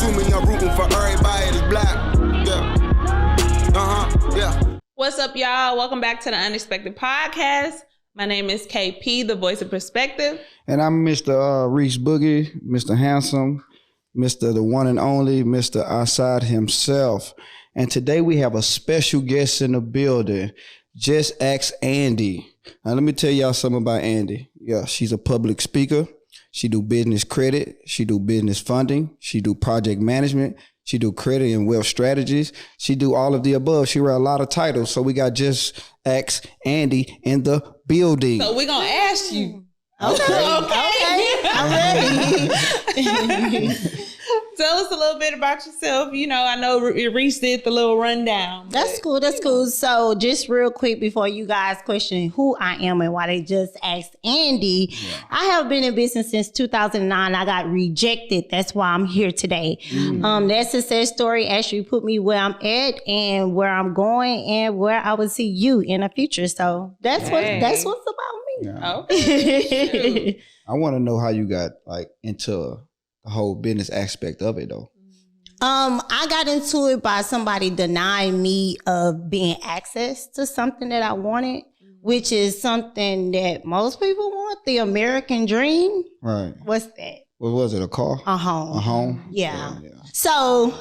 assuming I'm rooting for everybody that's black. Yeah. Yeah. What's up, y'all? Welcome back to the UnXpected Podcast. My name is KP, the voice of perspective. And I'm Mr. Reese Boogie, Mr. Handsome, Mr. the one and only, Mr. Outside himself. And today we have a special guest in the building. Just ask Andy. Now let me tell y'all something about Andy. Yeah, she's a public speaker. She do business credit. She do business funding. She do project management. She do credit and wealth strategies. She do all of the above. She wear a lot of titles. So we got Just Ask Andy in the building. So we're going to ask you. Okay. I'm ready. Tell us a little bit about yourself. You know, I know Reese did the little rundown. That's cool. That's cool. So just real quick before you guys question who I am and why they just asked Andy, I have been in business since 2009. I got rejected. That's why I'm here today. That success story actually put me where I'm at and where I'm going and where I will see you in the future. So that's what's about me. Yeah. Okay. I want to know how you got into the whole business aspect of it though. I got into it by somebody denying me of being access to something that I wanted, which is something that most people want, the American dream. Right. What's that? What was it, a car? A home. A home? Yeah. So,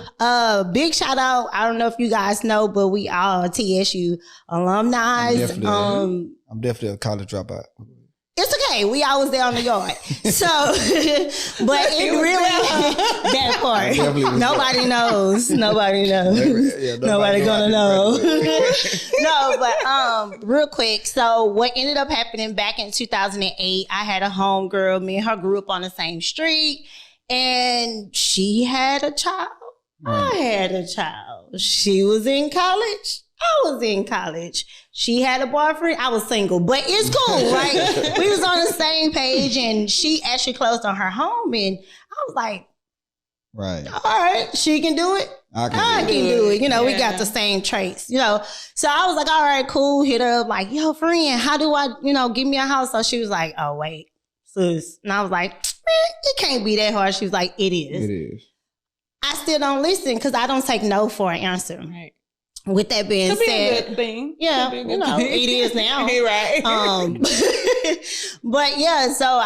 big shout out. I don't know if you guys know, but we all TSU alumni. I'm definitely a college dropout. It's okay. We always there on the yard. So, but it really, that part, nobody knows. Nobody knows. Nobody gonna know. No, but real quick. So what ended up happening back in 2008, I had a homegirl. Me and her grew up on the same street and she had a child. I had a child. She was in college. I was in college. She had a boyfriend. I was single, but it's cool, right? We was on the same page and she actually closed on her home and I was like, right. All right, she can do it. I can do it. You know, we got the same traits, you know. So I was like, all right, cool. Hit her up like, yo, friend, how do I, give me a house? So she was like, oh, wait, sis. And I was like, man, it can't be that hard. She was like, it is. It is. I still don't listen because I don't take no for an answer. Right. With that being said, a good thing. Yeah, it is now. Right. But yeah, so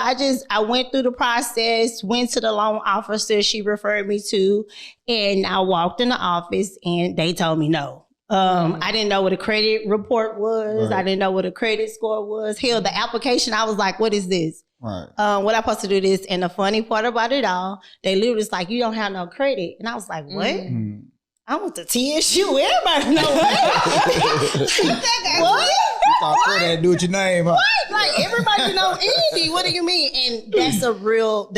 I went through the process, went to the loan officer she referred me to, and I walked in the office and they told me no. I didn't know what a credit report was. Right. I didn't know what a credit score was. Hell, the application, I was like, what is this? Right. What I supposed to do this? And the funny part about it all, they literally was like, you don't have no credit. And I was like, what? Mm-hmm. I went to TSU. Everybody know what? What? You thought credit had to do with your name, huh? What? Like everybody know Andy. What do you mean? And that's the real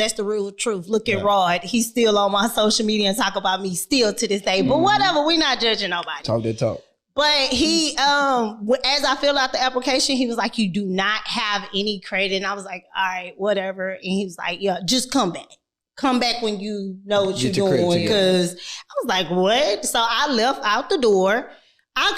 truth. Look at Rod. He's still on my social media and talk about me still to this day. But whatever, we're not judging nobody. Talk that talk. But he, as I filled out the application, he was like, you do not have any credit. And I was like, all right, whatever. And he was like, yeah, just come back. Come back when you know what you're doing. Because I was like, what? So I left out the door.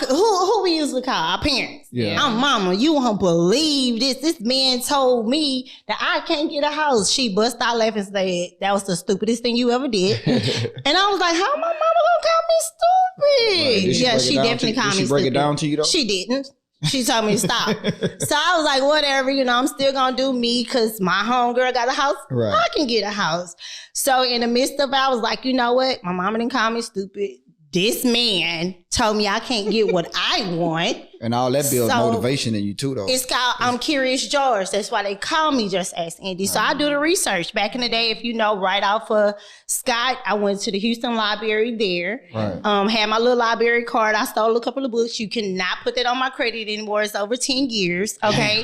Who we usually call? Our parents. Yeah. I'm mama. You won't believe this. This man told me that I can't get a house. She bust out laughing and said, that was the stupidest thing you ever did. And I was like, how my mama gonna call me stupid? Right. She definitely called me stupid. Did she break it down to you though? She didn't. She told me to stop. So I was like, whatever, I'm still going to do me because my homegirl got a house. Right. I can get a house. So in the midst of it, I was like, you know what? My mama didn't call me stupid. This man told me I can't get what I want. And all that builds motivation in you too, though. It's called I'm Curious George. That's why they call me Just Ask Andy. So I do the research. Back in the day, if you know, right off of Scott, I went to the Houston Library there. Right. Had my little library card. I stole a couple of books. You cannot put that on my credit anymore. It's over 10 years. Okay.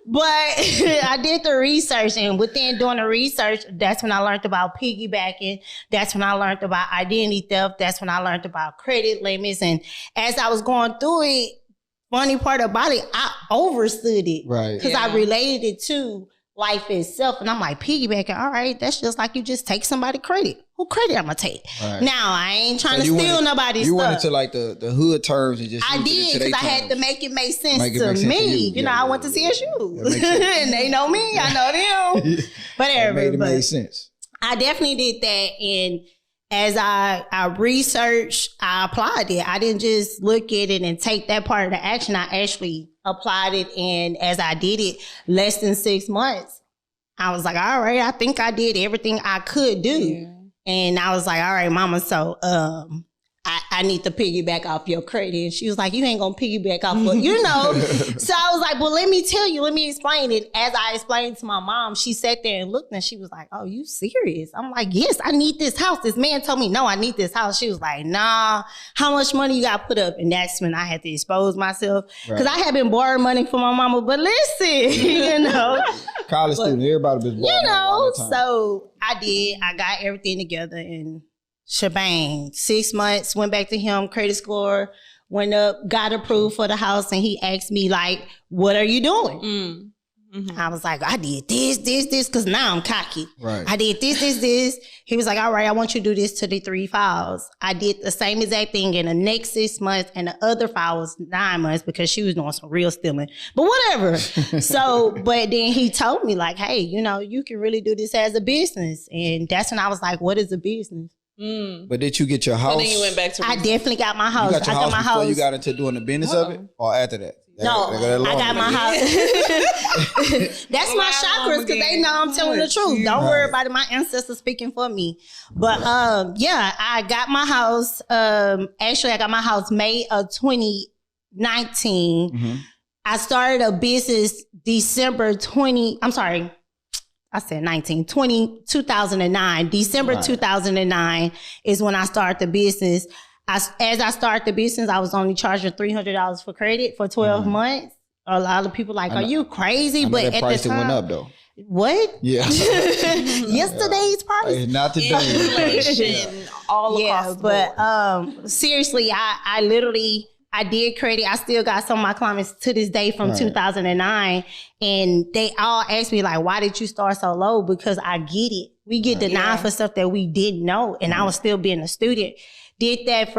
But I did the research, and within doing the research, that's when I learned about piggybacking. That's when I learned about identity theft. That's when I learned about credit limits. And as I was going through it, funny part about it, I overstood it. Right. Because I related it to life itself. And I'm like, piggybacking, all right, that's just like you just take somebody credit. Who credit I'm going to take? Right. Now, I ain't trying to steal nobody's stuff. You went into like the hood terms and just I did, because I had to make it make sense to me. You know, I went to CSU. And they know me, I know them. Whatever. It made sense. I definitely did that. And as I researched, I applied it. I didn't just look at it and take that part of the action. I actually applied it. And as I did it, less than 6 months, I was like, all right, I think I did everything I could do. Yeah. And I was like, all right, mama, so I need to piggyback off your credit. And she was like, you ain't gonna piggyback off what, you know. So I was like, well, let me tell you, let me explain it. As I explained to my mom, she sat there and looked and she was like, oh, you serious? I'm like, yes, I need this house. This man told me, no, I need this house. She was like, nah, how much money you got put up? And that's when I had to expose myself. Because I had been borrowing money from my mama, but listen, you know. College student, everybody been borrowing. You know, so I did. I got everything together and shebang. 6 months, went back to him, credit score went up, got approved for the house, and he asked me, like, what are you doing? I was like, I did this, because now I'm cocky. Right. I did this. He was like, all right, I want you to do this to the 3 files. I did the same exact thing in the next 6 months, and the other file was 9 months because she was doing some real stealing. But whatever. But then he told me, like, hey, you know, you can really do this as a business. And that's when I was like, what is a business? But did you get your house? And then you went back to. I definitely got my house. You got your house before you got into doing the business of it, or after that? No, I got my house. That's my chakras, because they know I'm telling the truth. Don't worry about it. My ancestors speaking for me. But yeah, I got my house. Actually, I got my house May of 2019. I started a business December 2009. December 2009 is when I started the business. As I started the business, I was only charging $300 for credit for 12 months. A lot of people like, are you crazy? But at price the time, went up though. What? Yeah. Yesterday's price? Not today. All across the board. Seriously, I literally, I did credit. I still got some of my clients to this day from 2009. And they all ask me, like, why did you start so low? Because I get it. We get denied for stuff that we didn't know. And I was still being a student. Did that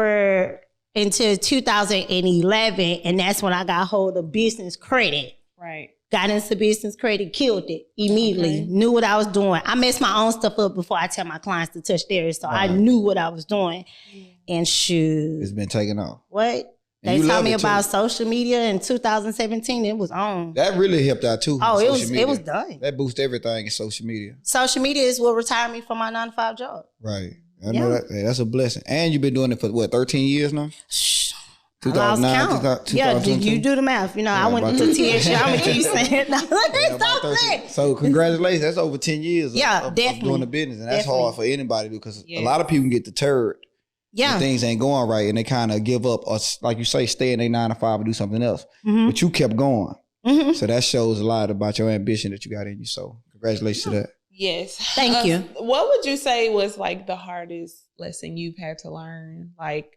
until 2011. And that's when I got hold of business credit. Right. Got into business credit, killed it immediately. Okay. Knew what I was doing. I messed my own stuff up before I tell my clients to touch theirs. So I knew what I was doing. And shoot. It's been taken off. What? They told me about social media in 2017. It was on. That really helped out too. Oh, it was done. That boosted everything in social media. Social media is what retired me from my 9-to-5 job. Right. I know that. Hey, that's a blessing. And you've been doing it for what, 13 years now? 2009, yeah, you do the math. You know, I went to TSU. I'm gonna keep saying, stop that. So congratulations, that's over 10 years. Of doing the business, and that's hard for anybody because a lot of people get deterred. When things ain't going right, and they kind of give up, or like you say, stay in their 9-to-5 and do something else. But you kept going, so that shows a lot about your ambition that you got in you. So congratulations to that. Yes, thank you. What would you say was like the hardest lesson you've had to learn? Like,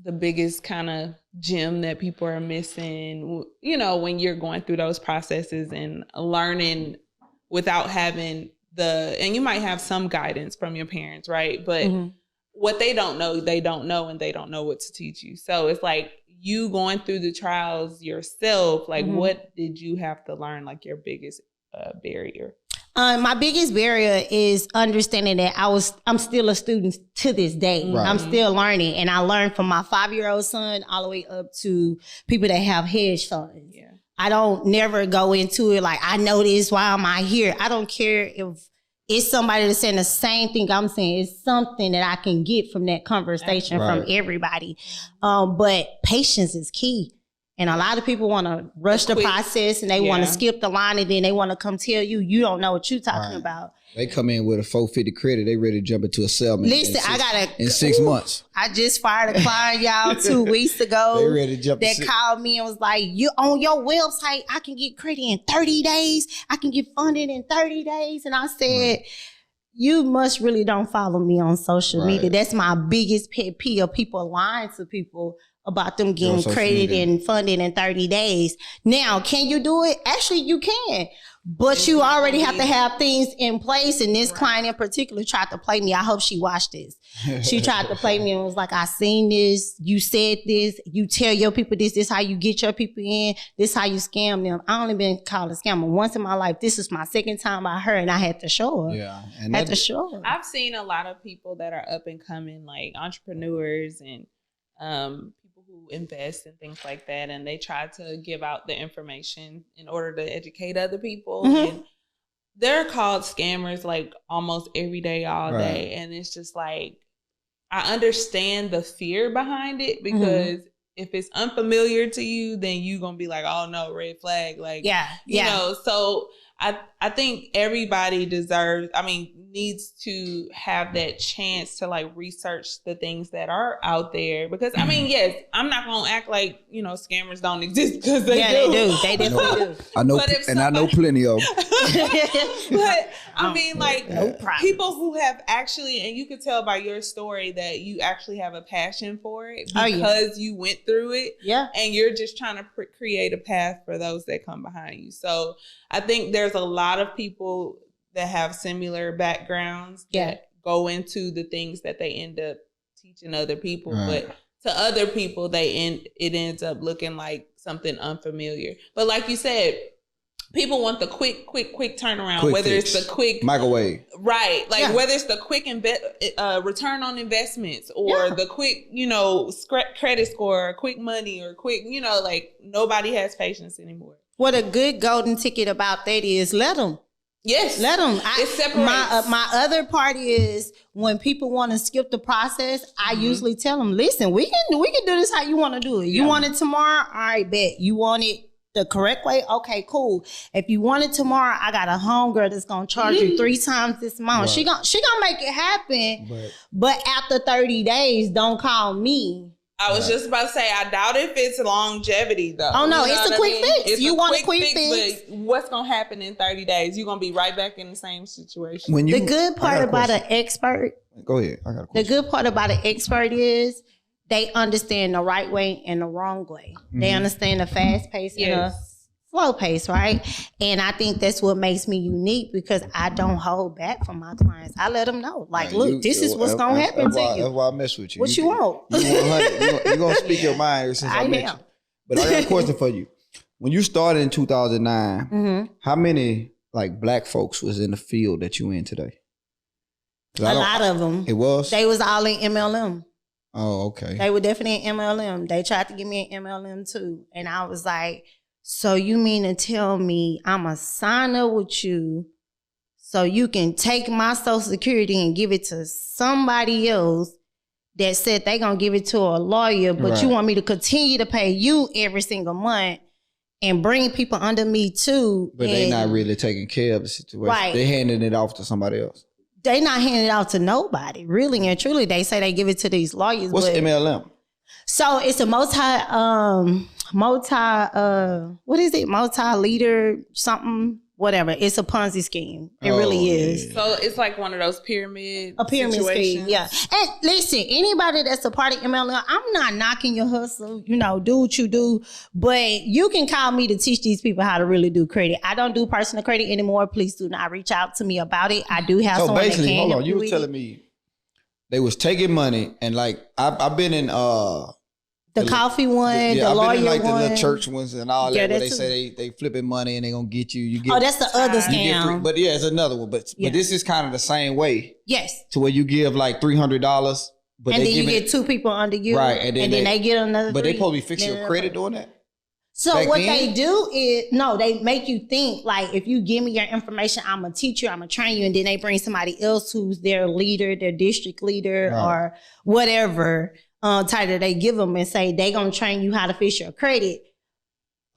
the biggest kind of gem that people are missing, you know, when you're going through those processes and learning without having and you might have some guidance from your parents, right? But what they don't know, and they don't know what to teach you. So it's like you going through the trials yourself, like what did you have to learn, like your biggest barrier? My biggest barrier is understanding that I'm still a student to this day. Right. I'm still learning, and I learned from my 5-year-old son all the way up to people that have hedge funds. Yeah. I don't never go into it like, I know this, why am I here? I don't care if it's somebody that's saying the same thing I'm saying. It's something that I can get from that conversation from everybody. But patience is key. And a lot of people want to rush the process, and they want to skip the line, and then they want to come tell you don't know what you're talking about. They come in with a 450 credit. They ready to jump into a settlement. Listen, in 6 months. I just fired a client, y'all, 2 weeks ago. They ready to jump. That called me and was like, "You on your website? I can get credit in 30 days. I can get funded in 30 days." And I said, you must really don't follow me on social media. That's my biggest pet peeve of people lying to people about them getting credit and funding in 30 days. Now, can you do it? Actually, you can. But you already have to have things in place. And this client in particular tried to play me. I hope she watched this. She tried to play me and was like, I seen this. You said this. You tell your people this. This how you get your people in. This how you scam them. I only been called a scammer once in my life. This is my second time I heard, and I had to show her. Yeah. And had to show her. I've seen a lot of people that are up and coming, like entrepreneurs and people who invest and things like that, and they try to give out the information in order to educate other people. And they're called scammers like almost every day, all day. And it's just like, I understand the fear behind it, because if it's unfamiliar to you, then you gonna be like, oh no, red flag. Like, you know, so I think everybody needs to have that chance to like research the things that are out there. Because I mean, yes, I'm not gonna act like, you know, scammers don't exist, because they do. They definitely do. I know, and I know plenty of them. But I mean, like, people who have actually, and you can tell by your story that you actually have a passion for it because you went through it. Yeah. And you're just trying to create a path for those that come behind you. So I think there's a lot of people that have similar backgrounds that go into the things that they end up teaching other people. But to other people, it ends up looking like something unfamiliar. But like you said, people want the quick turnaround, whether fix. it's the quick microwave, right? Like whether it's the quick return on investments, or the quick, you know, credit score, or quick money, or quick, you know, like nobody has patience anymore. What a good golden ticket about that is, let them. Yes, let them. It separates. My other part is, when people want to skip the process, I usually tell them, listen, we can do this how you want to do it. You want it tomorrow? All right, bet. You want it the correct way? Okay, cool. If you want it tomorrow, I got a homegirl that's gonna charge you 3 times this amount. Right. She gonna make it happen. But after 30 days, don't call me. I was just about to say, I doubt if it's longevity though. Oh no, you know it's a quick fix. You want a quick fix. But what's gonna happen in 30 days? You're gonna be right back in the same situation. The good part about an expert. Go ahead. I got a question. The good part about an expert is they understand the right way and the wrong way. They understand the fast pace and the slow pace, right? And I think that's what makes me unique, because I don't hold back from my clients. I let them know, like, look, this is what's going to happen to you. That's why I mess with you. What you want? You're going to speak your mind since I met you. But I got a question for you. When you started in 2009, how many like black folks was in the field that you in today? A lot of them. It was? They was all in MLM. Oh, okay. They were definitely in MLM. They tried to give me an MLM too. And I was like, so you mean to tell me I'm a sign up with you so you can take my Social Security and give it to somebody else that said they gonna give it to a lawyer, but you want me to continue to pay you every single month and bring people under me too? But they not really taking care of the situation. Right. They handing it off to somebody else. They not handing it out to nobody, really and truly. They say they give it to these lawyers. What's MLM? So it's a multi-leader something, whatever. It's a Ponzi scheme. It really is. So it's like one of those pyramid scheme, yeah. And listen, anybody that's a part of MLM, I'm not knocking your hustle, you know, do what you do, but you can call me to teach these people how to really do credit. I don't do personal credit anymore. Please do not reach out to me about it. I do have someone that can hold on, help you were telling me they was taking money, and like I've been in the coffee one, the lawyer been in like one, the little church ones and all that, where they say they flipping money and they gonna get you. You get, that's the other scam. But it's another one. But this is kind of the same way. Yes. To where you give like $300, but and then you get 2 people under you, right? And then they get another. But they probably fix your credit doing that. So what they do is, they make you think like, if you give me your information, I'm gonna teach you, I'm gonna train you, and then they bring somebody else who's their leader, their district leader, or whatever title they give them, and say they gonna train you how to fix your credit.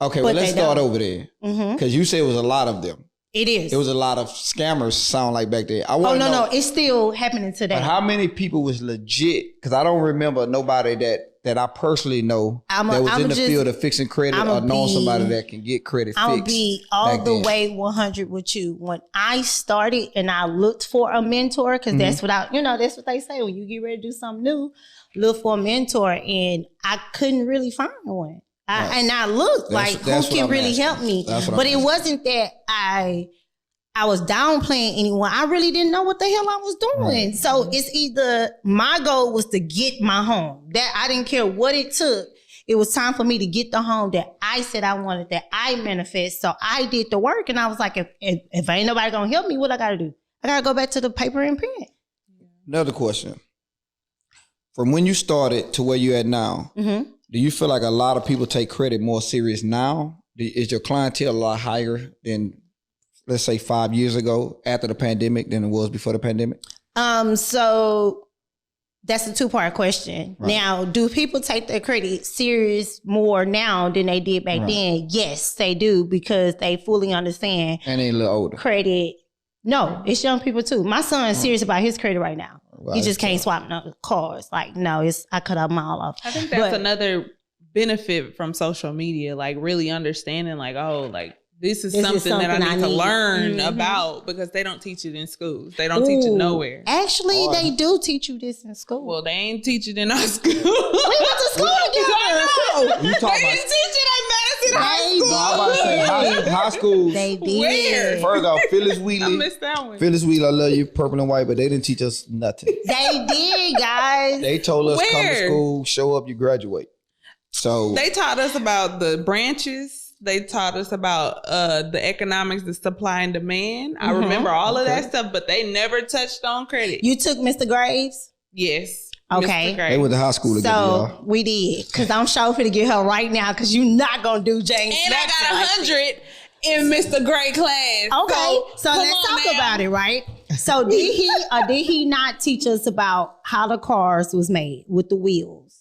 Okay, well let's start over there, because you said it was a lot of them. It is. It was a lot of scammers. Sound like back there. No, it's still happening today. But how many people was legit? Because I don't remember nobody that that I personally know that was in the field of fixing credit or knowing somebody that can get credit fixed? I'll be all the way 100 with you. When I started and I looked for a mentor, because that's that's what they say. When you get ready to do something new, look for a mentor. And I couldn't really find one. And I looked who can really help me? But it wasn't that I was downplaying anyone. I really didn't know what the hell I was doing. Right. So it's either my goal was to get my home. That I didn't care what it took. It was time for me to get the home that I said I wanted, that I manifest. So I did the work, and I was like, if ain't nobody gonna help me, what I gotta do? I gotta go back to the paper and pen. Another question. From when you started to where you at now, do you feel like a lot of people take credit more serious now? Is your clientele a lot higher than, let's say, 5 years ago after the pandemic than it was before the pandemic? So that's a two-part question. Right. Now, do people take their credit serious more now than they did back then? Yes, they do, because they fully understand. And they a little older. Credit. No, it's young people too. My son's serious about his credit right now. Right. He just can't swap no cars. Like, no, I cut them all off. I think that's another benefit from social media, like really understanding like, this is something that I need to learn about, because they don't teach it in schools. They don't teach it nowhere. Actually, they do teach you this in school. Well, they ain't teach it in our school. We went to school together. You talking they didn't teach it at Madison High School. No, I'm about to say high school. They did. Where? First off, Phyllis Wheatley. I missed that one. Phyllis Wheatley, I love you, purple and white, but they didn't teach us nothing. They did, guys. They told us, come to school, show up, you graduate. So they taught us about the branches. They taught us about the economics, the supply and demand. I remember all of that stuff, but they never touched on credit. You took Mr. Graves? Yes. Okay. They went to high school together, y'all. We did. Because I'm sure for to get her right now, because you're not going to do James. And I got 100 in Mr. Gray class. Okay. So let's talk about it, right? So did he or did he not teach us about how the cars was made with the wheels?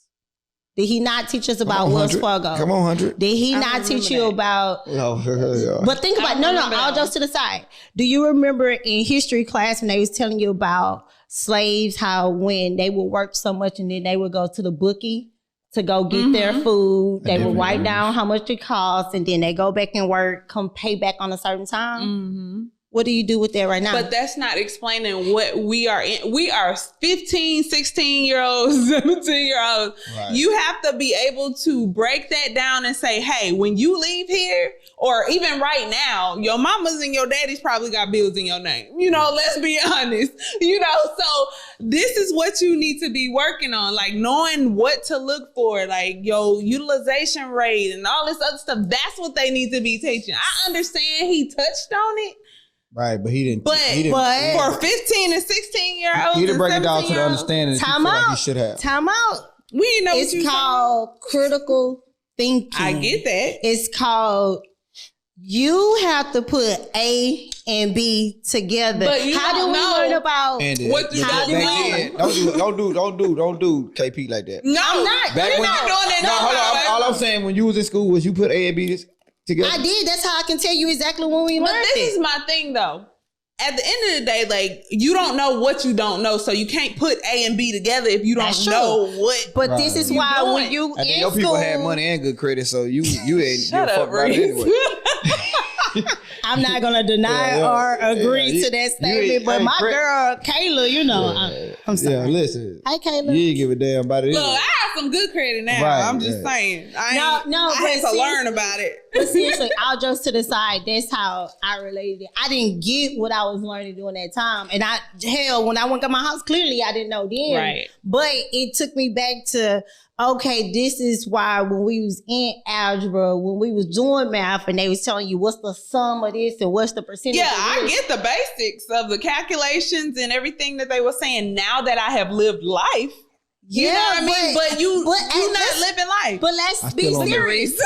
Did he not teach us about Wells Fargo? Come on, 100. Did he not teach you about... But think about it. No, all jokes to the side. Do you remember in history class when they was telling you about slaves, how when they would work so much and then they would go to the bookie to go get their food, they would write down how much it cost, and then they go back and work, come pay back on a certain time? What do you do with that right now? But that's not explaining what we are in. We are 15, 16-year-olds, 17-year-olds. Right. You have to be able to break that down and say, hey, when you leave here, or even right now, your mamas and your daddies probably got bills in your name. Let's be honest. So this is what you need to be working on, like knowing what to look for, like your utilization rate and all this other stuff. That's what they need to be teaching. I understand he touched on it. Right, but he didn't. But for 15 and 16-year-olds, he didn't break it down to the understanding that Time out. Like he should have. Time out. We didn't know it's called critical thinking. I get that. It's called. You have to put A and B together. But how do we learn about what you got to do? Don't do KP like that. No, I'm not. Back when not doing that. No, hold on. All I'm saying, when you was in school, was you put A and B together? I did. That's how I can tell you exactly when we learned it. But this is my thing, though. At the end of the day, like, you don't know what you don't know, so you can't put A and B together if you don't know what. But this is why when you in your people had money and good credit, so you ain't give a fuck about it anyway. I'm not gonna deny or agree to that statement, but my girl Kayla, I'm sorry. Yeah, listen. Hi, Kayla. You ain't give a damn about it. Look, I have some good credit now. Right, I'm just saying. I had to learn about it. But seriously, all jokes to the side, that's how I related it. I didn't get what I was learning during that time. And when I went to my house, clearly I didn't know then. Right. But it took me back to, okay, this is why when we was in algebra, when we was doing math and they was telling you what's the sum of this and what's the percentage of this. I get the basics of the calculations and everything that they were saying now that I have lived life. You know what I mean? But you're not living life. But let's be serious.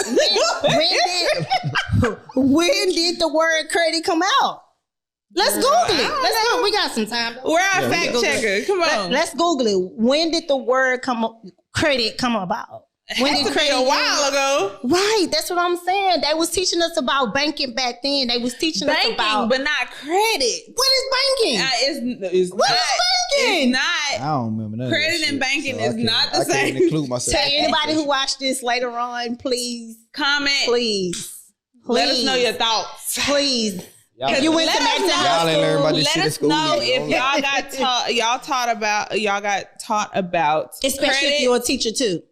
When did the word credit come out? Let's Google it. We got some time. We're our fact checker. Come on. Let's Google it. When did the word credit come about? When did credit a while ago? Right, that's what I'm saying. They was teaching us about banking back then. They was teaching us about, but not credit. What is banking? It's what is banking? It's not. I don't remember none Credit of that and shit, banking so is not the I same. can't include myself. Tell anybody who watched this later on, please comment. Please. Let us know your thoughts. Please. Y'all, you went to y'all ain't learn about this shit Let at us school. know if y'all got taught about especially credit. if you're a teacher too.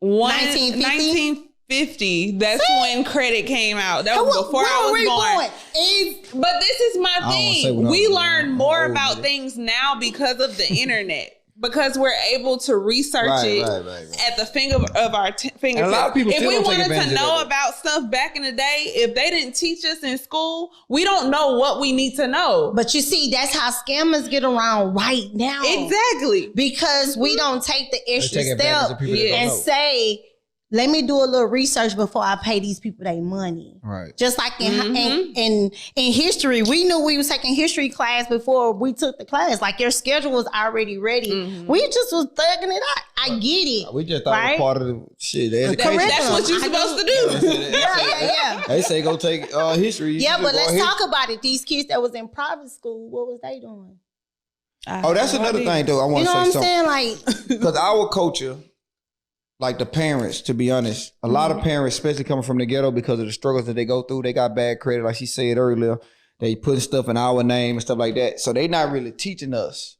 1950. That's when credit came out. That was before I was born. But this is my thing. We learn more about things now because of the internet. Because we're able to research at the finger of our fingertips. And a lot of people if we wanted to know of about stuff back in the day, if they didn't teach us in school, we don't know what we need to know. But you see, that's how scammers get around right now. Exactly. Because we don't take the extra step and know. say, let me do a little research before I pay these people their money. Right. Just like in history, we knew we was taking history class before we took the class. Like your schedule was already ready. Mm-hmm. We just was thugging it out. I get it. We just thought it was part of the shit. That's what you're supposed to do. Yeah. They say go take history. Yeah, but let's talk about it. These kids that was in private school, what was they doing? That's another thing though. I want to say something. You know what I'm saying? Like, because our culture, like the parents, to be honest, a lot of parents, especially coming from the ghetto, because of the struggles that they go through, they got bad credit. Like she said earlier, they put stuff in our name and stuff like that. So they not really teaching us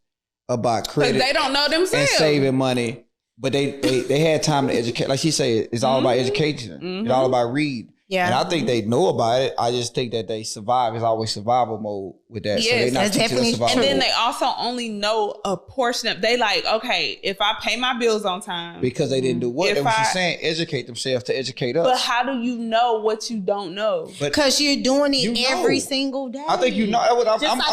about credit. They don't know themselves. And saving money. But they had time to educate. Like she said, it's all about education. It's all about read. Yeah. And I think they know about it. I just think that they survive. It's always survival mode with that. Yes, so they not teaching us survival. And then they also only know a portion of. They like, okay, if I pay my bills on time, because they didn't do what? That's what she's saying. Educate themselves to educate us. But how do you know what you don't know? Because you're doing it every single day. I think you know. I'm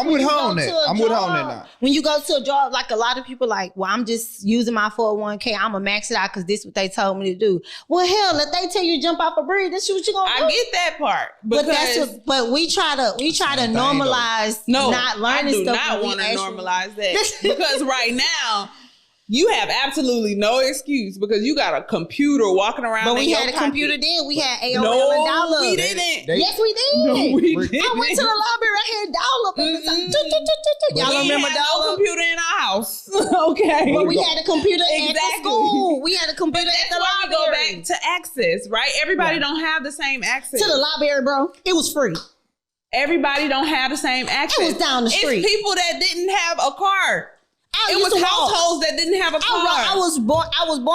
with her on that. I'm with her on that now. When you go to a job, like a lot of people like, well, I'm just using my 401k. I'm going to max it out because this is what they told me to do. Well, hell, if they tell you to jump off a bridge, that's what you're going to do. I get that part. But we try to normalize not learning stuff. I do not want to normalize that. Because right now, you have absolutely no excuse because you got a computer walking around. But we had a computer then. We had AOL and dial-up. We didn't. Yes, we did. No, we didn't. I went to the library. I had dial-up. Y'all remember dial-up? No computer in our house. Okay. But we had a computer at the school. We had a computer at the library. Go back to access, right? Everybody don't have the same access. To the library, bro. It was free. Everybody don't have the same access. It was down the street. It's people that didn't have a car. It was households that didn't have a car. I was born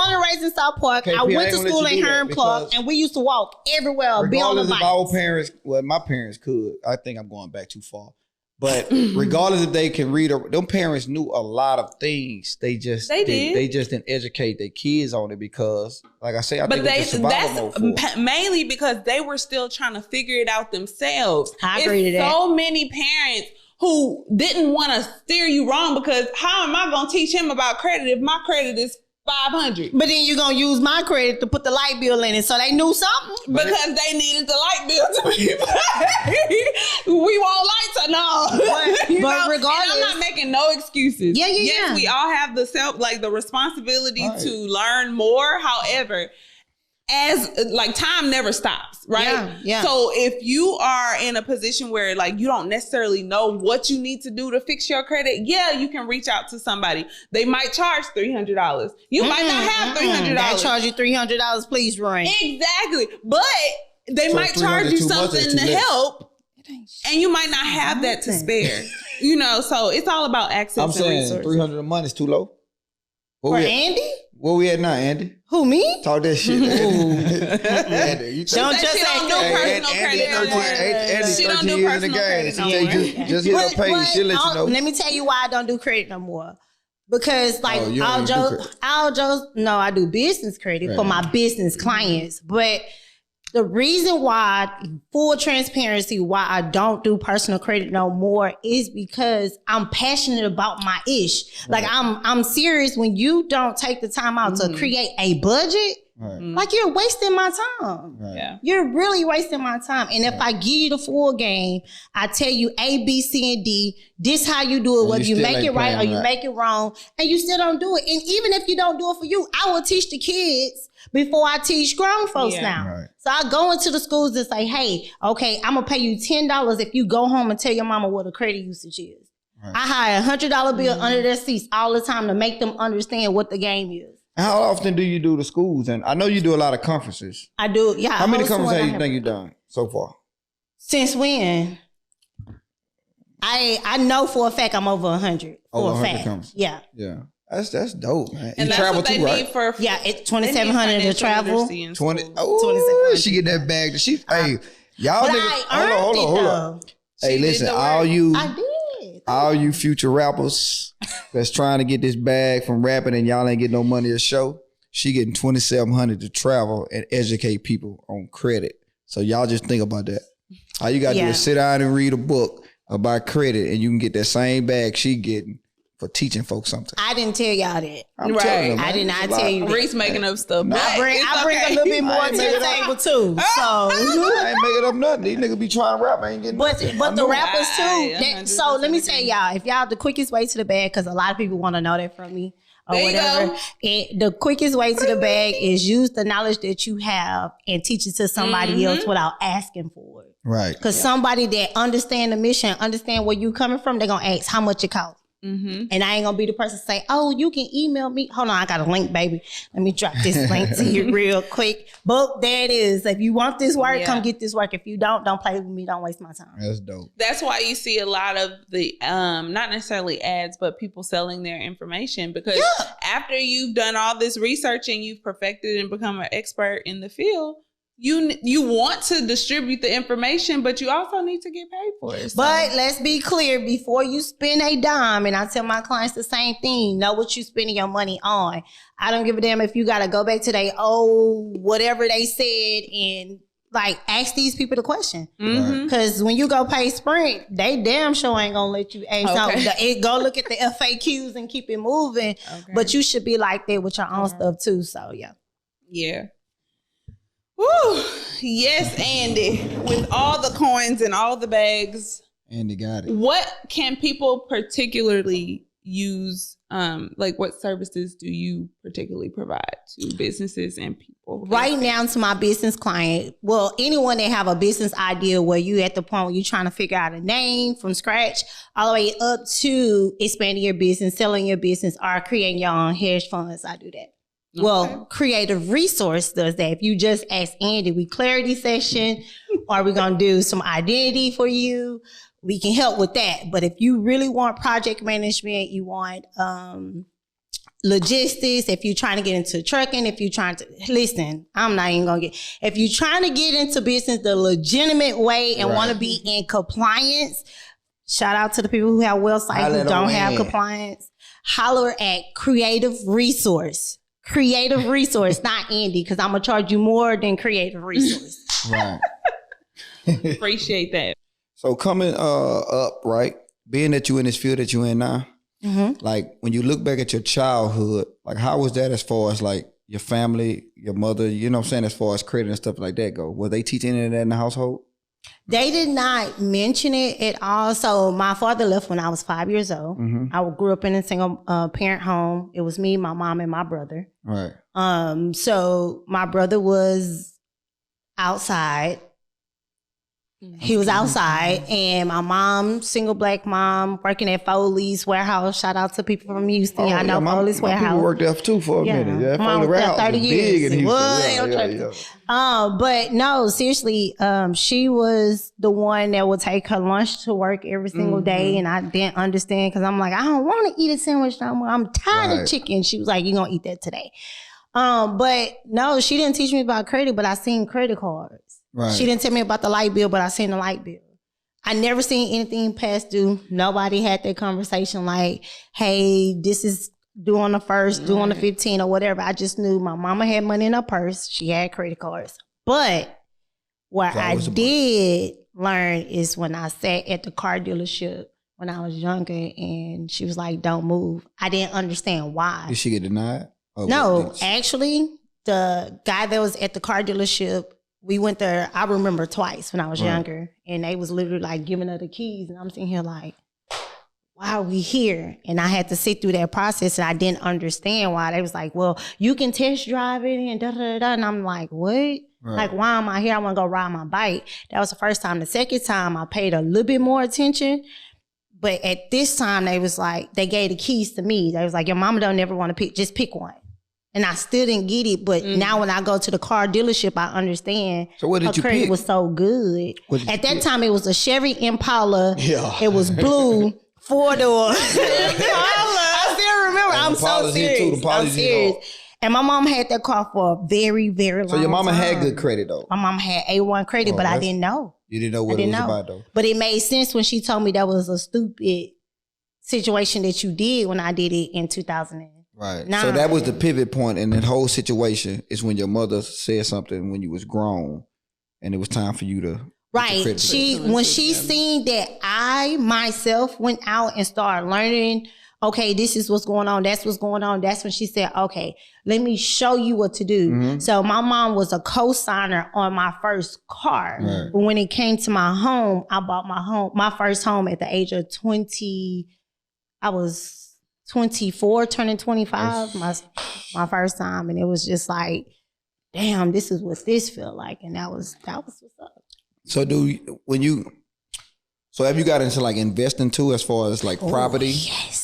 and raised in South Park. I went to school in Herm Clark, and we used to walk everywhere, be on the bike. Regardless of our parents, well, my parents could. I think I'm going back too far. But regardless if they can read, them parents knew a lot of things. They didn't educate their kids on it because, like I say, I think it's a survival mode. Mainly because they were still trying to figure it out themselves. I agree to that. So many parents who didn't want to steer you wrong because how am I going to teach him about credit if my credit is 500? But then you're going to use my credit to put the light bill in it. So they knew something. Because they needed the light bill to be paid. We want lights or no. But regardless. And I'm not making no excuses. Yeah. Yes, we all have the responsibility to learn more. However, time never stops, right? Yeah. So if you are in a position where you don't necessarily know what you need to do to fix your credit, you can reach out to somebody. They might charge $300. You might not have $300. They charge you $300, please run. Exactly. But they might charge you something to help. And you might not have that to spare. So it's all about access I'm saying resources. $300 a month is too low. For Andy? Where we at now, Andy? Who, me? Talk that shit. Andy, don't do personal credit. Andy, she don't do personal credit no more. Just hit her page. She'll let you know. Let me tell you why I don't do credit no more. Because I do business credit for my business clients. But the reason why, full transparency, why I don't do personal credit no more is because I'm passionate about my ish. Like I'm serious. When you don't take the time out to create a budget, Right. Like, you're wasting my time. Right. Yeah. You're really wasting my time. And if I give you the full game, I tell you A, B, C, and D, this how you do it, And whether you make it right or you right. make it wrong, and you still don't do it. And even if you don't do it for you, I will teach the kids before I teach grown folks now. Right. So I go into the schools and say, hey, okay, I'm going to pay you $10 if you go home and tell your mama what a credit usage is. Right. I hire a $100 bill under their seats all the time to make them understand what the game is. How often do you do the schools? And I know you do a lot of conferences. I do, yeah. How many host one conferences I you have- think you've done so far? Since when? I know for a fact I'm over 100. Over For a 100 fact. conferences. Yeah. Yeah. That's dope, man. And you that's travel what they too, right? need for. Yeah, it's they need 2,700 to financial travel. literacy in 20. schools. Oh, 2,700. she get that bag. Hey, y'all But niggas. I earned Hold it, on. though. Hey, She did listen, the work. I did. you future rappers that's trying to get this bag from rapping and y'all ain't getting no money to show, she getting 2,700 to travel and educate people on credit. So y'all just think about that. All you gotta do Yeah. is sit down and read a book about credit and you can get that same bag she getting for teaching folks something. I didn't tell y'all that. I'm Right. telling you, man. I did not It's a lot. tell you that. Reese making up stuff. but I bring it's a okay. little bit more I to ain't making the it up. table too. So, I ain't making up nothing. These niggas be trying to rap. I ain't getting but nothing. I the know. rappers too. I So let me 100% tell agree. y'all, if y'all the quickest way to the bag, because a lot of people want to know that from me or There you whatever. go. The quickest way to the bag is use the knowledge that you have and teach it to somebody else without asking for it. Right. Because somebody that understand the mission, understand where you coming from, they're gonna ask how much it costs. Mm-hmm. And I ain't gonna be the person to say, oh, you can email me. Hold on, I got a link, baby. Let me drop this link to you real quick. But there it is. If you want this work, Yeah. come get this work. If you don't play with me. Don't waste my time. That's dope. That's why you see a lot of the not necessarily ads, but people selling their information because after you've done all this research and you've perfected and become an expert in the field, you want to distribute the information, but you also need to get paid for it. So- But let's be clear, before you spend a dime, and I tell my clients the same thing, know what you're spending your money on. I don't give a damn if you got to go back to whatever they said and like ask these people the question. Mhm. Because when you go pay Sprint, they damn sure ain't going to let you ask something. Go look at the FAQs and keep it moving. Okay. But you should be like that with your own stuff too. So, yeah. Yeah. Woo. Yes, Andy. With all the coins and all the bags, Andy got it. what can people particularly use? Like what services do you particularly provide to businesses and people? Right now to my business client, well, anyone that have a business idea where you at the point where you're trying to figure out a name from scratch, all the way up to expanding your business, selling your business, or creating your own hedge funds, I do that. Okay. Well, Creative Resource does that. If you just ask Andy, we clarity session, or we're going to do some identity for you, we can help with that. But if you really want project management, you want logistics, if you're trying to get into trucking, if you're trying to, listen, I'm not even going to if you're trying to get into business the legitimate way and want to be in compliance, shout out to the people who have websites who don't have compliance. Holler at Creative Resource. Creative Resource, not Andy, because I'm going to charge you more than Creative Resource. Right. Appreciate that. So coming up, right? Being that you in this field that you in now, like when you look back at your childhood, like how was that as far as like your family, your mother, you know what I'm saying, as far as credit and stuff like that go? Were they teaching any of that in the household? They did not mention it at all. So my father left when I was 5 years old. I grew up in a single parent home. It was me, my mom, and my brother. Right. So my brother was outside. He was outside, and my mom, single black mom, working at Foley's Warehouse. Shout out to people from Houston. I know Foley's my Warehouse. people worked there too for a minute. Yeah, Mom Foley was there Warehouse 30 was years. big in Houston. What? Yeah. But no, seriously, she was the one that would take her lunch to work every single day, and I didn't understand because I'm like, I don't want to eat a sandwich no more. I'm tired of chicken. She was like, you're going to eat that today. But no, she didn't teach me about credit, but I seen credit cards. Right. She didn't tell me about the light bill, but I seen the light bill. I never seen anything past due. Nobody had that conversation like, hey, this is due on the 1st, due on the 15th or whatever. I just knew my mama had money in her purse. She had credit cards. But what I did learn is when I sat at the car dealership when I was younger and she was like, don't move. I didn't understand why. Did she get denied? No, actually, the guy that was at the car dealership, we went there, I remember twice when I was younger, and they was literally like giving her the keys, and I'm sitting here like, why are we here? And I had to sit through that process, and I didn't understand why. They was like, well, you can test drive it and da-da-da-da. And I'm like, what? Right. Like, why am I here? I want to go ride my bike. That was the first time. The second time, I paid a little bit more attention. But at this time, they was like, they gave the keys to me. They was like, your mama don't never want to just pick one. And I still didn't get it. But now when I go to the car dealership, I understand. So what did her credit was so good. At that time, it was a Chevy Impala. Yeah. It was blue. 4-door. I still remember. I'm so serious. I'm serious. And my mom had that car for a very, very long time. So your mama had good credit though? My mom had A1 credit, but I didn't know. You didn't know what it was about though? But it made sense when she told me that was a stupid situation that you did when I did it in 2009. Right. So that was the pivot point in that whole situation is when your mother said something when you was grown and it was time for you to... Right. When she seen that I myself went out and started learning, okay, this is what's going on, that's what's going on. That's when she said, okay, let me show you what to do. Mm-hmm. So my mom was a co-signer on my first car. Right. But when it came to my home, I bought my first home at the age of 20. I was 24, turning 25, my first time. And it was just like, damn, this is what this felt like. And that was what's up. So have you got into like investing too as far as like property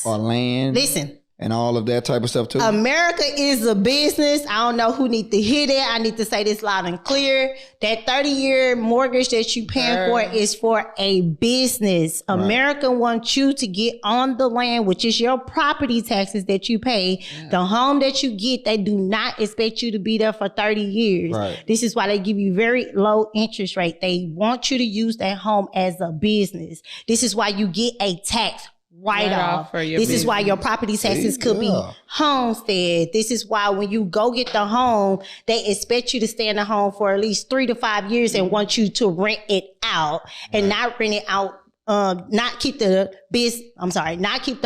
or land? Listen. And all of that type of stuff too? America is a business. I don't know who need to hear that. I need to say this loud and clear. That 30-year mortgage that you paying for is for a business. Right. America wants you to get on the land, which is your property taxes that you pay. Yeah. The home that you get, they do not expect you to be there for 30 years. Right. This is why they give you very low interest rate. They want you to use that home as a business. This is why you get a tax write-off. This is why your property taxes could be homestead. This is why when you go get the home, they expect you to stay in the home for at least 3 to 5 years and want you to rent it out and not rent it out. Not keep the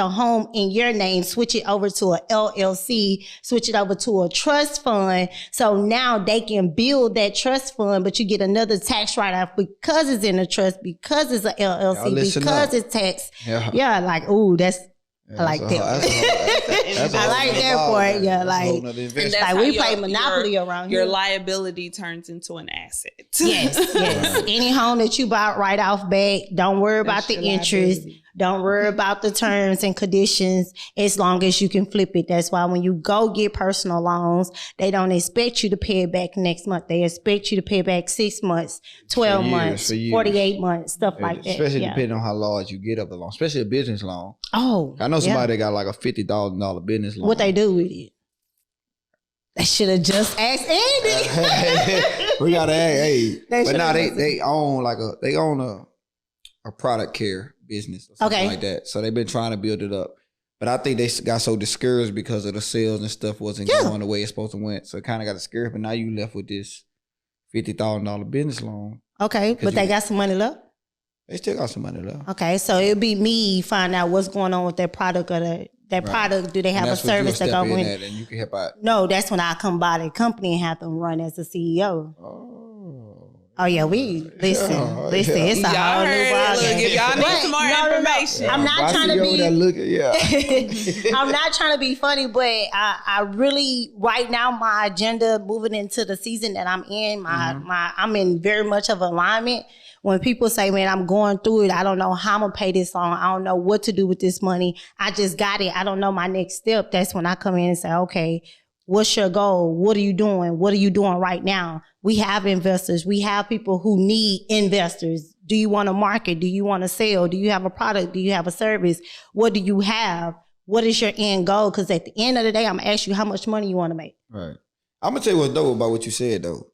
home in your name, switch it over to a LLC, switch it over to a trust fund. So now they can build that trust fund, but you get another tax write-off because it's in a trust, because it's a LLC, because it's tax. Yeah, like, ooh, that's, I like that. I like that part. Yeah, like we play Monopoly around here. Your liability turns into an asset. Yes. Any home that you buy right off back, don't worry about the interest. Liability. Don't worry about the terms and conditions as long as you can flip it. That's why when you go get personal loans, they don't expect you to pay it back next month. They expect you to pay it back 6 months, 12 months, 48 months, stuff like that. Especially depending on how large you get up the loan, especially a business loan. Oh, I know somebody that got like a $50,000 business loan. What they do with it? They should have just asked Andy. We gotta ask. Hey, but now they own a product care business or something like that. So they've been trying to build it up. But I think they got so discouraged because of the sales and stuff wasn't going the way it's supposed to went. So it kind of got discouraged. But now you left with this $50,000 business loan. Okay, but they got some money left? They still got some money left. Okay, so it'll be me find out what's going on with that product or that product. Do they have a service that go in? And you can help out. No, that's when I come by the company and have them run as a CEO. Oh yeah, listen. It's a whole new ball game. If y'all need some more information. I'm not trying to be. I'm not trying to be funny, but I really right now my agenda moving into the season that I'm in, I'm in very much of alignment. When people say, man, I'm going through it, I don't know how I'm going to pay this loan. I don't know what to do with this money. I just got it. I don't know my next step. That's when I come in and say, okay, what's your goal? What are you doing? What are you doing right now? We have investors. We have people who need investors. Do you want to market? Do you want to sell? Do you have a product? Do you have a service? What do you have? What is your end goal? Because at the end of the day, I'm going to ask you how much money you want to make. Right. I'm going to tell you what's dope about what you said, though.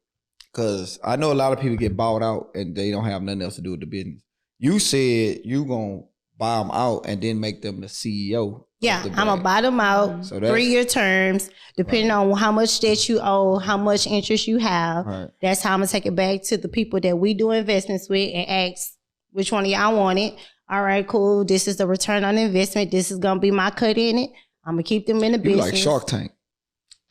Because I know a lot of people get bought out and they don't have nothing else to do with the business. You said you going to buy them out and then make them the CEO. Yeah, I'm going to buy them out, so 3-year terms, depending on how much debt you owe, how much interest you have. Right. That's how I'm going to take it back to the people that we do investments with and ask which one of y'all want it. All right, cool. This is the return on investment. This is going to be my cut in it. I'm going to keep them in the business. Like Shark Tank.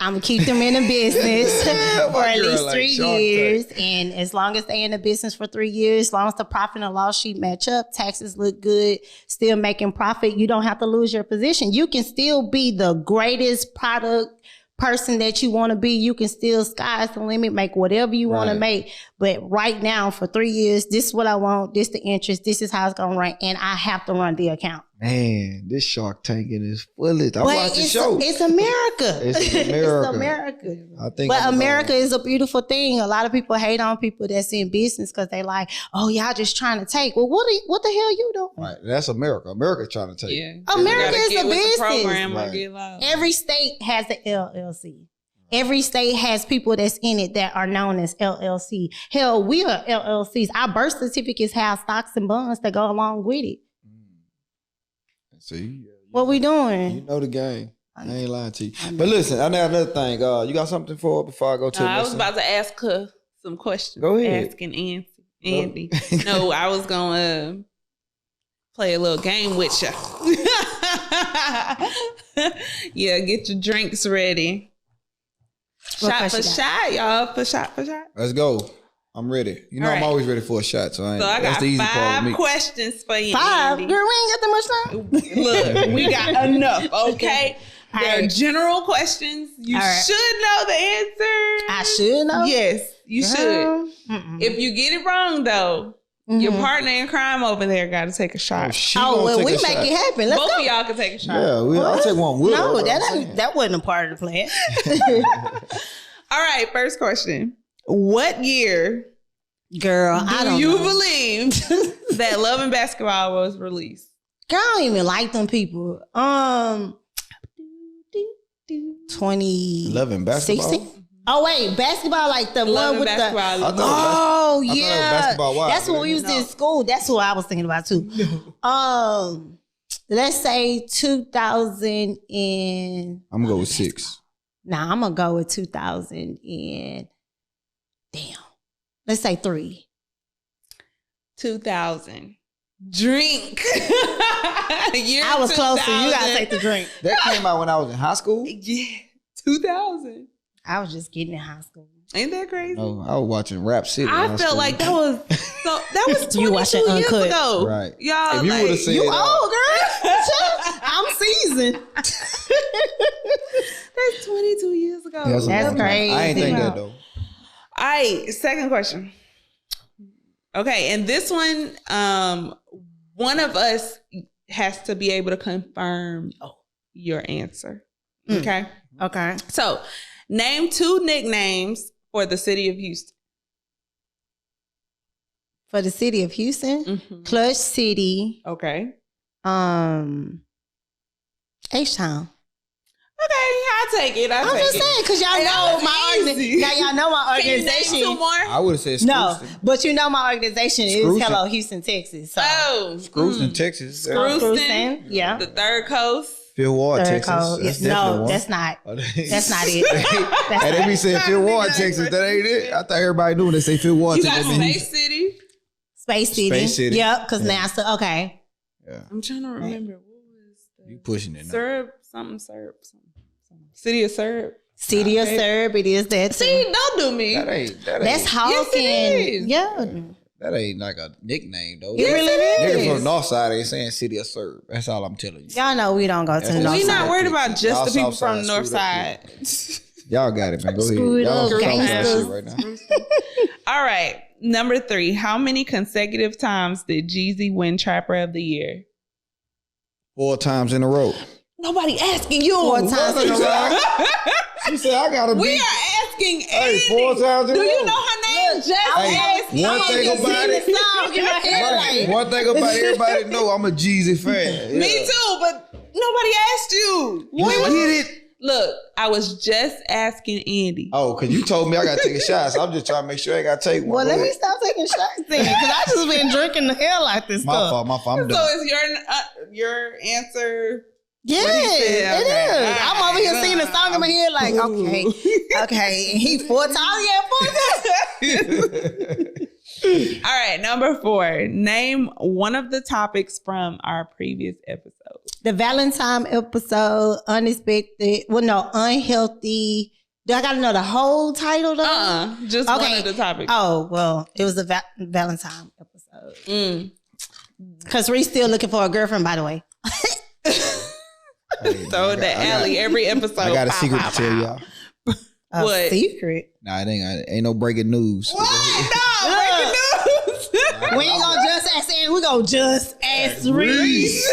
I'm gonna keep them in the business for at least 3 years. And as long as they in the business for 3 years, as long as the profit and loss sheet match up, taxes look good, still making profit, you don't have to lose your position. You can still be the greatest product person that you want to be. You can still, sky's the limit, make whatever you want to make. But right now, for 3 years, this is what I want. This the interest. This is how it's gonna run, and I have to run the account. Man, this Shark Tank is full. I watch the show. It's America. It's America. It's America. I think, but America is a beautiful thing. A lot of people hate on people that's in business because they like, oh, y'all just trying to take. Well, what the hell you doing? Right, that's America. America trying to take. Yeah. America is a business. Program or get loud. Every state has an LLC. Every state has people that's in it that are known as LLC. Hell, we are LLCs. Our birth certificates have stocks and bonds that go along with it. See, what we doing? You know the game. I ain't lying to you. But listen, I know another thing. You got something for before I go to the next I was about to ask her some questions. Go ahead. Asking Andy. No, I was going to play a little game with you. Yeah, get your drinks ready. Shot for shot, y'all. For shot. Let's go. I'm ready. You know, I'm always ready for a shot. So I got that's the easy part with me. 5 questions for you. 5? Andy. Girl, we ain't got that much time. Look, we got enough, okay? They're general questions. You should know the answer. I should know? Yes, you should. If you get it wrong, though, your partner in crime over there got to take a shot. Well, we make it happen. Let's Both go. of y'all can take a shot. Yeah, I'll take one. No, that wasn't a part of the plan. All right, first question. What year, girl, I don't know. believe that Love and Basketball was released? Girl, I don't even like them people. 2016. Love and Basketball? Oh wait, basketball, like the Love one with basketball. the. Oh yeah, Basketball Wives. that's when we was in school. That's what I was thinking about too. Let's say 2000 and. I'm gonna go with 6. Nah, I'm gonna go with 2000 and. Damn. Let's say 3. 2000. Drink. I was closer. You gotta take the drink. That came out when I was in high school? Yeah. 2000. I was just getting in high school. Ain't that crazy? No, I was watching Rap City. I felt like that was 22 You watching years Uncut. ago. Right. Y'all, if you would have said You old, girl. I'm seasoned. That's 22 years ago. That's crazy. I ain't think that though. All right, second question. Okay, and this one, one of us has to be able to confirm your answer. Okay? Okay. So, name 2 nicknames for the city of Houston. For the city of Houston, Clutch City. Okay. H-Town. Okay, I'll take it. I'm just saying, because y'all know my organization. Now y'all know my organization. Can you name 2 more? I would have said Scrooston. No, but you know my organization is Hello Houston, Texas. So. Scrooston, Texas. Scrooston, yeah. The Third Coast. Phil Ward, Third Texas. Coast. That's No, that's not. That's not it. And they be saying Phil Ward, Texas. That ain't it. I thought everybody knew when they say Phil Ward, You Texas. got Space City. Space City. Yep, because NASA. Okay. Yeah. I'm trying to remember. What was the You pushing it now. syrup. City of Syrup. City of Syrup. It is that. See, don't do me. That ain't. That's Hawking. Yes, it is. Yeah. That ain't like a nickname though. It really Niggas is. from the north side ain't saying City of Syrup. That's all I'm telling you. Y'all know we don't go to the north We side. not worried about just Y'all the people south from the side north screwed side. Y'all got it, man. Go Screwed ahead. Y'all up, talking that gangsters. shit right now. All right. Number 3. How many consecutive times did Jeezy win Trapper of the Year? 4 times in a row. Nobody asking you. 4 times in a row. She said, I gotta We be. are asking Hey, Andy. 4 times in a Do row. you know her name? Just ask one thing about it. One thing about everybody know I'm a Jeezy fan. Me too, but nobody asked you. You get it? Look, I was just asking Andy. Oh, because you told me I got to take a shot, so I'm just trying to make sure I got to take one. Well, Go let me ahead. stop taking shots then, because I just been drinking the hell out this My stuff. fault. I'm So done. is your answer? Yeah, What he said, it okay. is. All I'm over here right. singing a song in my head like, okay. And he 4 times, yeah, 4 times. All right, number 4. Name one of the topics from our previous episode. The Valentine episode, unexpected. Well, no, unhealthy. Do I got to know the whole title though? Just one of the topics. Oh, well, it was the Valentine episode. Because Reese still looking for a girlfriend, by the way. Throw in the alley every episode. I got a secret to tell y'all. A secret? Nah, it ain't no breaking news. What? No, breaking news. We ain't gonna just ask Ann, we gonna just ask Reese.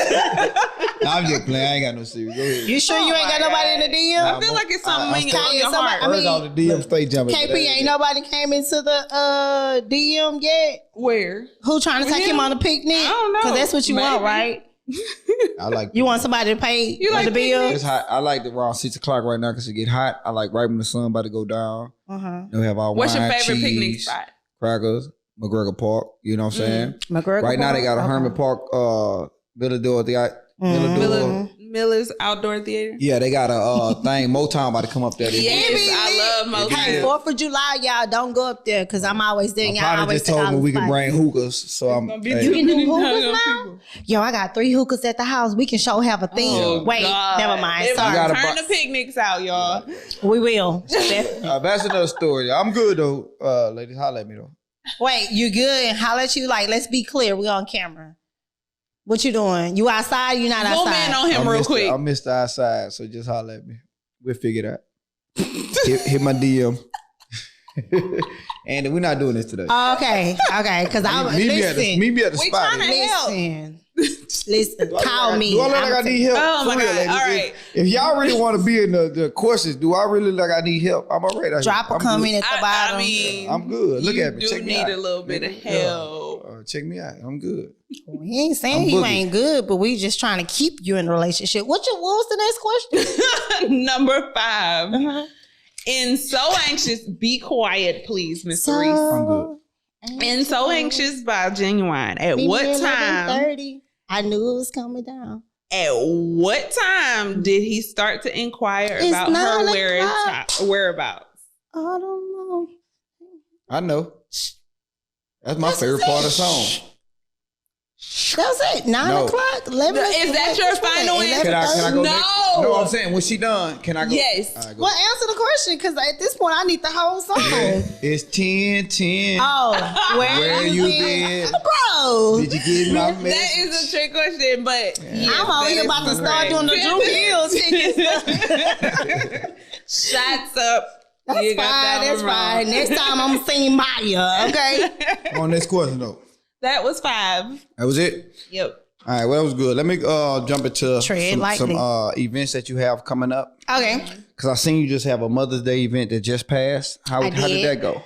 Nah, I'm just playing. I ain't got no secret. Go ahead. You sure you ain't got nobody in the DM? I feel like it's something on your heart. I mean, all the DM straight jumping. KP, ain't nobody came into the DM yet? Where? Who trying to take him on a picnic? I don't know. Because that's what you want, right? I like you want somebody to pay the bill? It's hot. I like the around 6 o'clock right now because it get hot. I like right when the sun about to go down. They'll have all What's wine, your favorite cheese, picnic spot? Crackers, McGregor Park. You know what I'm saying? McGregor right now Park? they got a Herman Park, Miller's Outdoor Theater. Yeah, they got a thing. Motown about to come up there. Yes, I love Motown. Hey, 4th of July, y'all don't go up there because I'm always there. Y'all Probably always just told me we can bring hookahs, so I'm. You can do hookahs now? Yo, I got 3 hookahs at the house. We can show have a theme. Oh, wait, God. never mind. Sorry. Turn the picnics out, y'all. We will. That's another story. I'm good though, ladies. Holla at me though. Wait, you good? Holla at you. Like, let's be clear. We on camera. What you doing? You outside? You not outside? Zoom in on him real quick. I missed the outside, so just holla at me. We'll figure it out. hit my DM. And we're not doing this today. Okay. Because I'm listen. Meet me at the We spot. trying to help. Listen, call me. Do I look like I need help? Oh my For real, God. ladies. All right. If y'all really want to be in the courses, do I really look like I need help? I'm already out Drop here. a comment at the bottom. I mean, I'm good. Look at me. You Check do me need out. a little bit of help. Check me out. I'm good. We ain't saying you ain't good, but we just trying to keep you in a relationship. What was the next question? Number 5. In So Anxious, Be Quiet, please, Miss Reese. I'm good. In So Anxious by Genuine. At what time? 11:30. I knew it was coming down. At what time did he start to inquire It's about 9 her whereabouts? I don't know. I know. That's my favorite part of the song. That was it. 9 o'clock, 11. Is that your final answer? Can I go No. next? No, I'm saying when she done, can I go? Yes. All right, go. Well, answer the question because at this point I need the whole song. It's 10:10. Oh, where you been? been? Bro. Did you get my That message? is a trick question, but yes, I'm over that here is about to start correct. doing the Drew Hill tickets. Shots up. That's You fine. got that That's one fine. wrong. Next time I'm singing Maya. Okay. On this question though. That was 5. That was it? Yep. All right, well, that was good. Let me jump into Tread some lightly. events that you have coming up. Okay. Because I seen you just have a Mother's Day event that just passed. How did that go?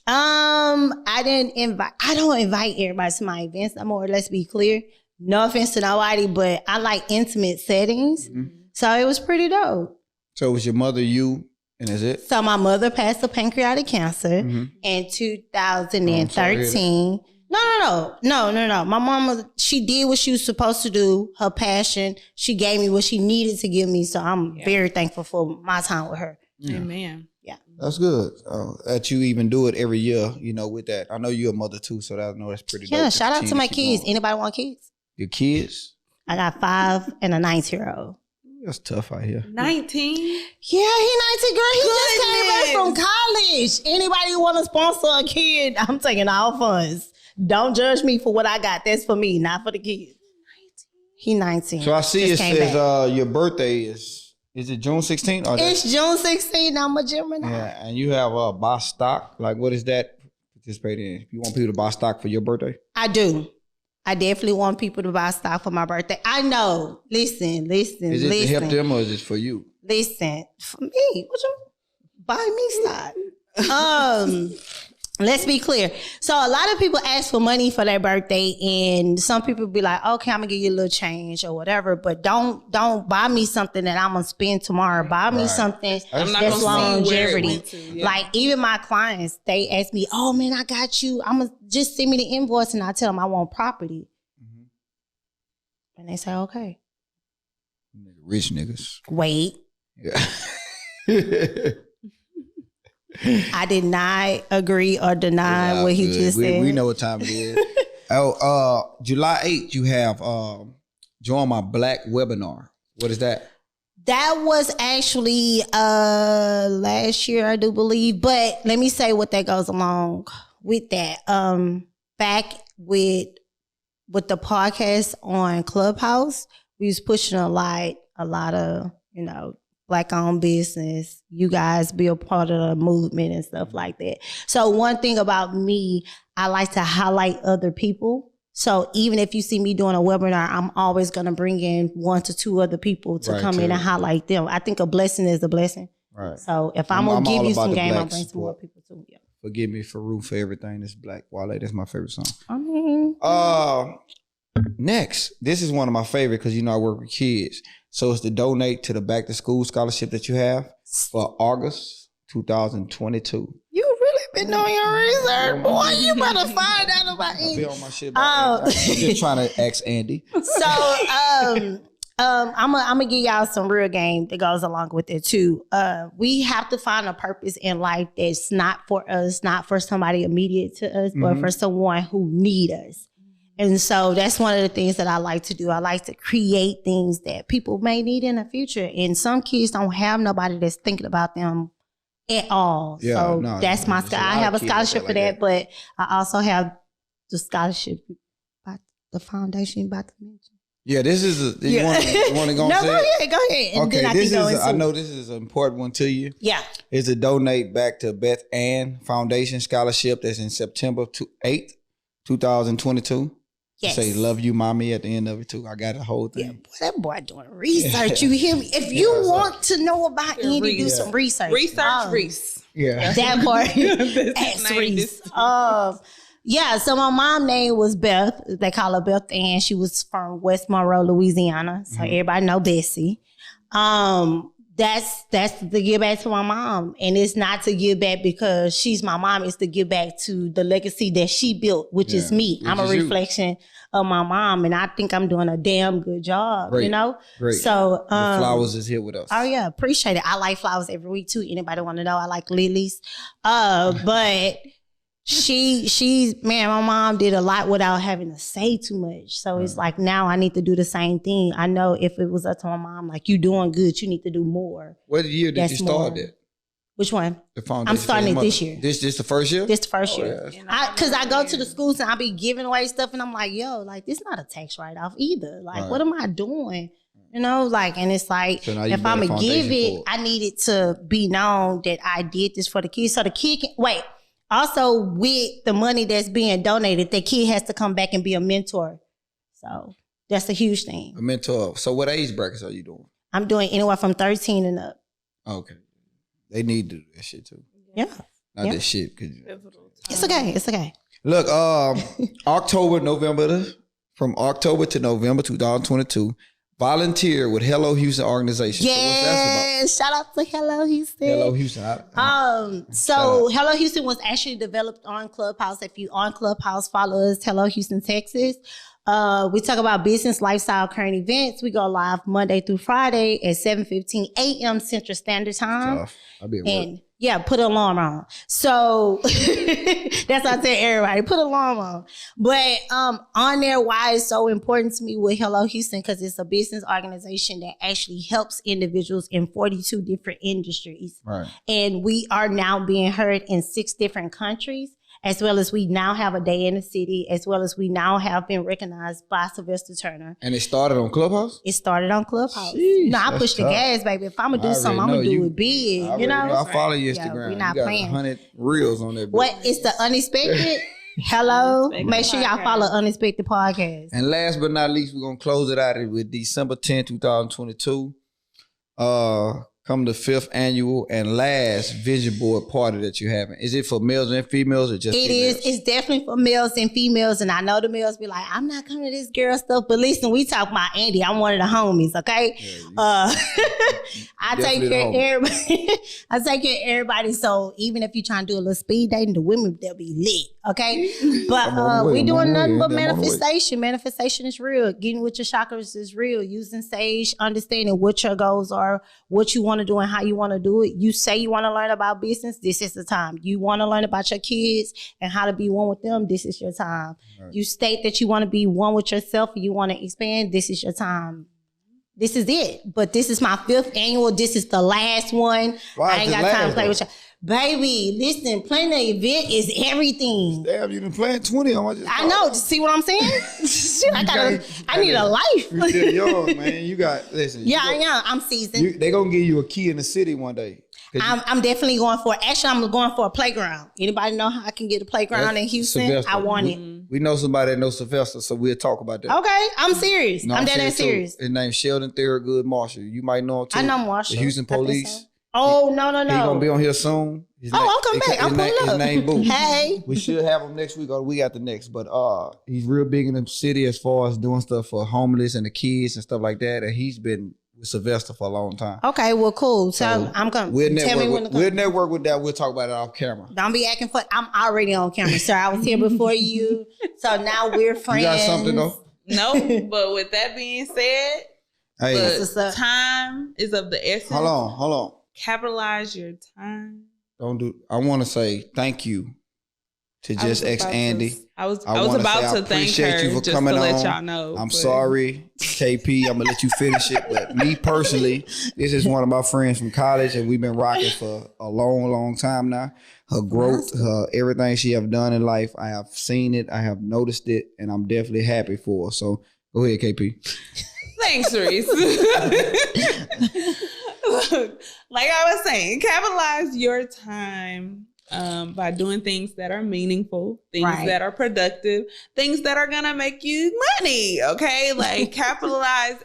I don't invite everybody to my events no more. Let's be clear. No offense to nobody, but I like intimate settings. So it was pretty dope. So it was your mother, you, and that's it? So my mother passed of pancreatic cancer in 2013. No. My mama, she did what she was supposed to do, her passion. She gave me what she needed to give me. So I'm very thankful for my time with her. Amen. Yeah. That's good. That you even do it every year, with that. I know you're a mother too, so I know that's pretty dope. Yeah, shout out to my keep kids. going. Anybody want kids? Your kids? I got 5 and a 9-year-old. That's tough out here. 19. Yeah, he 19, girl. He just came back from college. Anybody who want to sponsor a kid, I'm taking all funds. Don't judge me for what I got. That's for me, not for the kids. He 19. So I see it Just came says back. your birthday is it June 16th? Or It's June 16th. I'm a Gemini. yeah, and you have buy stock. Like, what is that participate in? You want people to buy stock for your birthday? I do. I definitely want people to buy stock for my birthday. I know. Listen. Is it to help them or is it for you? Listen, for me, what you buy me stock? Let's be clear. So a lot of people ask for money for their birthday, and some people be like, "Okay, I'm gonna give you a little change or whatever," but don't buy me something that I'm gonna spend tomorrow. Buy me something I'm not that's gonna see where it longevity. went to, yeah. Like even my clients, they ask me, "Oh man, I got you. I'm gonna just send me the invoice," and I tell them I want property, and they say, "Okay." Rich niggas. Wait. Yeah. I did not agree or deny what he just said. We know what time it is. July 8th, you have join my Black webinar. What is that? That was actually last year, I do believe. But let me say what that goes along with that. Back with the podcast on Clubhouse, we was pushing a lot of, Black-owned business. You guys be a part of the movement and stuff like that. So one thing about me, I like to highlight other people. So even if you see me doing a webinar, I'm always going to bring in 1 to 2 other people to come in and highlight them. I think a blessing is a blessing. Right. So if I'm going to give you some game, I'll bring some more people too. Yeah. Forgive me for root for everything. That's Black Wale. That's my favorite song. Next, this is one of my favorite because I work with kids. So it's to donate to the back to school scholarship that you have for August 2022. You really been doing your research, boy. You better find out about it. I be on my shit about I'm just trying to ask Andy. So I'm gonna give y'all some real game that goes along with it too. We have to find a purpose in life that's not for us, not for somebody immediate to us, but for someone who need us. And so that's one of the things that I like to do. I like to create things that people may need in the future. And some kids don't have nobody that's thinking about them at all. Yeah, so that's my I have a scholarship for that, but I also have the scholarship by the foundation about to mention. Yeah, this is you want to go no, go ahead. And okay, then I know this is an important one to you. Yeah. It's to donate back to Beth Ann Foundation Scholarship that's in September 8th, 2022. Yes. Say love you, mommy, at the end of it too. I got the whole thing. Yeah, boy, that boy doing research. You hear me? If you want to know about Andy, do some research. Research Reese. Yeah. That part. Ask Reese. So my mom's name was Beth. They call her Beth Ann. She was from West Monroe, Louisiana. So everybody know Bessie. That's to give back to my mom. And it's not to give back because she's my mom. It's to give back to the legacy that she built, which is me. I'm a reflection of my mom. And I think I'm doing a damn good job, Great. Great. So the flowers is here with us. Oh yeah, appreciate it. I like flowers every week too. Anybody want to know? I like lilies. But she's my mom did a lot without having to say too much. So it's like now I need to do the same thing. I know if it was up to my mom, like you doing good, you need to do more. What year did you start that? Which one? The foundation. I'm starting it this year. This the first year? This the first year. Because I go to the schools and I be giving away stuff and I'm like, yo, like this not a tax write-off either. Like what am I doing? And it's like, so if I'm going to give it, I need it to be known that I did this for the kids. So the kid can, also, with the money that's being donated, the kid has to come back and be a mentor. So that's a huge thing. A mentor. So what age brackets are you doing? I'm doing anywhere from 13 and up. Okay. They need to do that shit too. Yeah. Not that shit. It's okay. It's okay. Look, from October to November 2022, volunteer with Hello Houston organization. Yeah, so what's that about? Shout out to Hello Houston. Hello Houston. So Hello Houston was actually developed on Clubhouse. If you on Clubhouse, follow us, Hello Houston, Texas. We talk about business, lifestyle, current events. We go live Monday through Friday at 7:15 a.m. Central Standard Time. Tough. I'll be at work. Yeah, put an alarm on. So that's what I tell everybody, put an alarm on. But on there, why it's so important to me with Hello Houston, because it's a business organization that actually helps individuals in 42 different industries. Right. And we are now being heard in 6 different countries, as well as we now have a day in the city, as well as we now have been recognized by Sylvester Turner. And it started on Clubhouse? It started on Clubhouse. Jeez, I push the gas, baby. If I'm going to do something, I'm going to do it big, I follow your Instagram. We're not you got playing. 100 reels on there. What? It's the Unexpected? Hello. Make sure y'all follow Unexpected Podcast. And last but not least, we're going to close it out with December 10, 2022. Come the 5th annual and last vision board party that you're having. Is it for males and females or just females? It's definitely for males and females. And I know the males be like, I'm not coming to this girl stuff. But listen, we talk about Andy. I'm one of the homies, okay? Yeah, I take care of everybody. I take care of everybody. So even if you're trying to do a little speed dating, the women, they'll be lit, okay? But we doing nothing but manifestation. Manifestation is real. Getting with your chakras is real. Using sage, understanding what your goals are, what you want want to do and how you want to do it. You say you want to learn about business, this is the time. You want to learn about your kids and how to be one with them, this is your time. Right. You state that you want to be one with yourself and you want to expand, this is your time. This is it. But this is my 5th annual. This is the last one. Why I ain't got time to play with you. Baby, listen, planning an event is everything. Damn, you been playing 20 on my I know. See what I'm saying? Shit, I need a life. You're still young, man. You got, listen. Yeah, I am. I'm seasoned. They going to give you a key in the city one day. I'm definitely going for it. Actually, I'm going for a playground. Anybody know how I can get a playground in Houston? Sylvester. I want it. We know somebody that knows Sylvester, so we'll talk about that. Okay, I'm serious. No, I'm dead serious. His name's Sheldon Thurgood Marshall. You might know him too. I know Marshall. The Houston Police. Oh, no. He's going to be on here soon. I'll come back. I'm pulling up. His name Boo. Hey. We should have him next week or the week after next. But he's real big in the city as far as doing stuff for homeless and the kids and stuff like that. And he's been with Sylvester for a long time. Okay, well, cool. So I'm going to tell me when to come. We'll network with that. We'll talk about it off camera. Don't be acting funny. I'm already on camera, sir. I was here before you. So now we're friends. You got something though? No, but with that being said, the time is of the essence. Hold on. Capitalize your time. I want to say thank you to Just X Andy. I was about to thank her you for just coming to let y'all know. I'm sorry, KP. I'm gonna let you finish it. But me personally, this is one of my friends from college, and we've been rocking for a long, long time now. Her growth, everything she have done in life, I have seen it, I have noticed it, and I'm definitely happy for her. So go ahead, KP. Thanks, Reese. Look, like I was saying, capitalize your time by doing things that are meaningful, things that are productive, things that are gonna make you money. Okay, like capitalize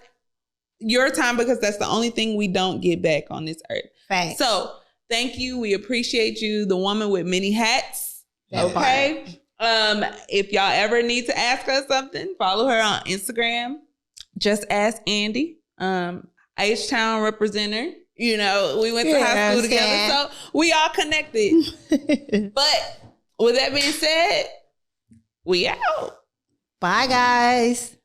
your time because that's the only thing we don't get back on this earth. Right. So thank you. We appreciate you, the woman with many hats. Okay. If y'all ever need to ask her something, follow her on Instagram. Just ask Andy. H-Town representative. You know, we went to high school together, so we all connected. But with that being said, we out. Bye, guys.